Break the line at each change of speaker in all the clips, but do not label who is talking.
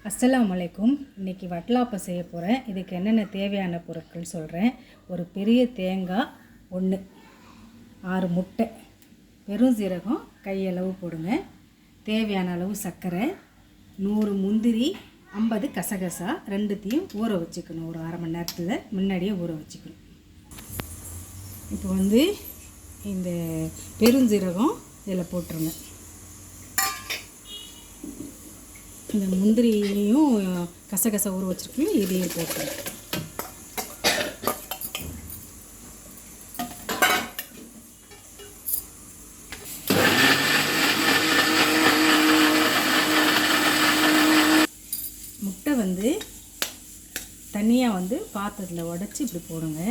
அஸ்ஸலாமு அலைக்கும். இன்றைக்கி வட்டலாப்பம் செய்ய போகிறேன். இதுக்கு என்னென்ன தேவையான பொருட்கள் சொல்கிறேன். ஒரு பெரிய தேங்காய் 1, 6 முட்டை, பெரும் சீரகம் கையளவு போடுங்க, தேவையான அளவு சர்க்கரை, 100 முந்திரி, 50 கசகசா, ரெண்டுத்தையும் ஊற வச்சுக்கணும். ஒரு அரை மணி நேரத்தில் முன்னாடியே ஊற வச்சுக்கணும். இப்போ இந்த பெருஞ்சீரகம் இதில் போட்டுருங்க. இந்த முந்திரியும் கசகசா ஊற வச்சுருக்கோம், இதையும் போட்டுருங்க. முட்டை தனியாக பாத்திரத்தில் உடச்சி இப்படி போடுங்க.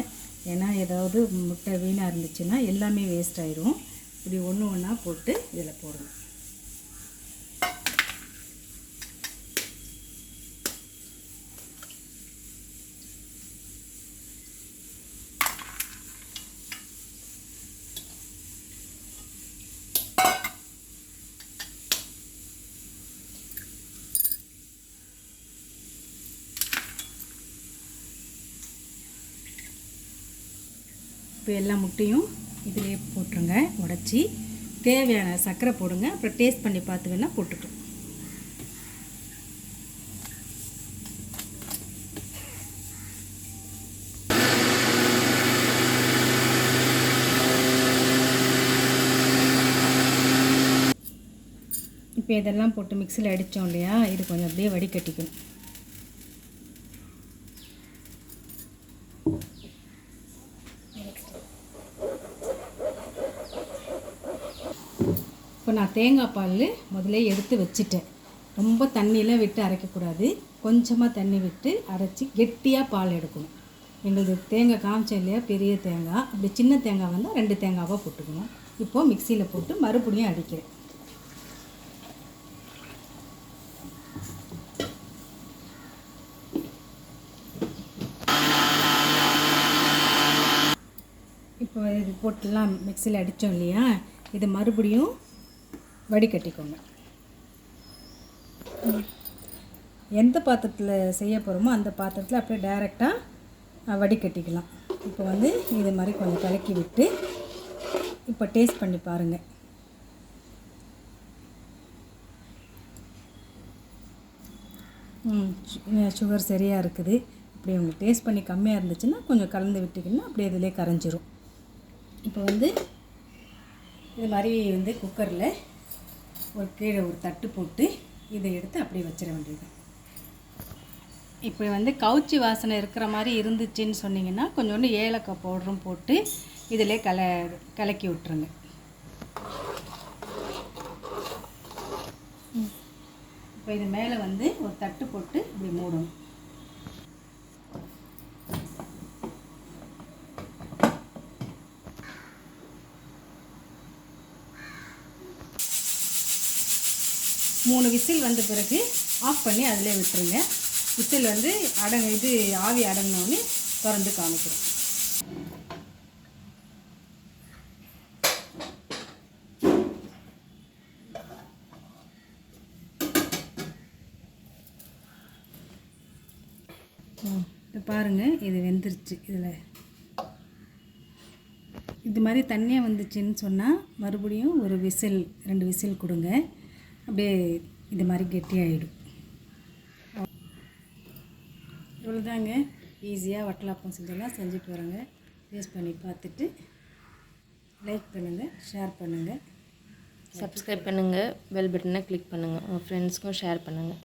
ஏன்னா ஏதாவது முட்டை வீணாக இருந்துச்சுன்னா எல்லாமே வேஸ்ட் ஆயிரும். இப்படி ஒன்று ஒன்றா போட்டு இதில் போடுங்க. இப்போ எல்லா முட்டையும் இதிலே போட்டுருங்க. உடச்சி தேவையான சர்க்கரை போடுங்க. அப்புறம் டேஸ்ட் பண்ணி பார்த்து வேணால் போட்டுக்கலாம். இப்போ இதெல்லாம் போட்டு மிக்சியில் அடித்தோம் இல்லையா, இது கொஞ்சம் அப்படியே வடிகட்டிக்கணும். இப்போ நான் தேங்காய் பால் முதல்ல எடுத்து வச்சுட்டேன். ரொம்ப தண்ணியெலாம் விட்டு அரைக்கக்கூடாது. கொஞ்சமாக தண்ணி விட்டு அரைச்சி கெட்டியாக பால் எடுக்கணும். எங்களது தேங்காய் காமிச்சேன் இல்லையா, பெரிய தேங்காய். அப்படி சின்ன தேங்காய் வந்தால் 2 தேங்காவாக போட்டுக்கணும். இப்போது மிக்சியில் போட்டு மறுபடியும் அடிக்கிறேன். இப்போ இது போட்டுலாம் மிக்சியில் அடித்தோம் இல்லையா, இது மறுபடியும் வடிகட்டிக்கோங்க. எந்த பாத்திரத்தில் செய்ய போகிறோமோ அந்த பாத்திரத்தில் அப்படியே டைரெக்டாக வடிகட்டிக்கலாம். இப்போ இது மாதிரி கொஞ்சம் கலக்கி விட்டு இப்போ டேஸ்ட் பண்ணி பாருங்கள். சுகர் சரியாக இருக்குது. இப்படி உங்களுக்கு டேஸ்ட் பண்ணி கம்மியாக இருந்துச்சுன்னா கொஞ்சம் கலந்து விட்டிங்கன்னா அப்படியே இதிலே கரைஞ்சிரும். இப்போ இது மாதிரி குக்கரில் கீழே ஒரு தட்டு போட்டு இதை எடுத்து அப்படியே வச்சிட வேண்டியது. இப்போ கவுச்சி வாசனை இருக்கிற மாதிரி இருந்துச்சுன்னு சொன்னிங்கன்னா கொஞ்சோண்டு ஏலக்காய் பவுடரும் போட்டு இதிலே கலக்கி விட்டுருங்க. இப்போ இது மேலே ஒரு தட்டு போட்டு இப்படி மூடணும். மூணு விசில் வந்த பிறகு ஆஃப் பண்ணி அதிலே விட்டுருங்க. விசில் ஆவி அடங்கினோடனே திறந்து காமிக்கிறோம். இப்போ பாருங்கள், இது வெந்துருச்சு. இதில் இது மாதிரி தண்ணியாக வந்துச்சுன்னு சொன்னால் மறுபடியும் ஒரு விசில் 2 விசில் கொடுங்க. அப்படியே இது மாதிரி கெட்டியாகிடும். இவ்வளோதாங்க. ஈஸியாக வட்டலாப்பம் செஞ்சுட்டு வராங்க. டேஸ்ட் பண்ணி பார்த்துட்டு லைக் பண்ணுங்கள், ஷேர் பண்ணுங்கள்,
சப்ஸ்கிரைப் பண்ணுங்கள், பெல் பட்டனை கிளிக் பண்ணுங்கள், உங்கள் ஃப்ரெண்ட்ஸ்க்கும் ஷேர் பண்ணுங்கள்.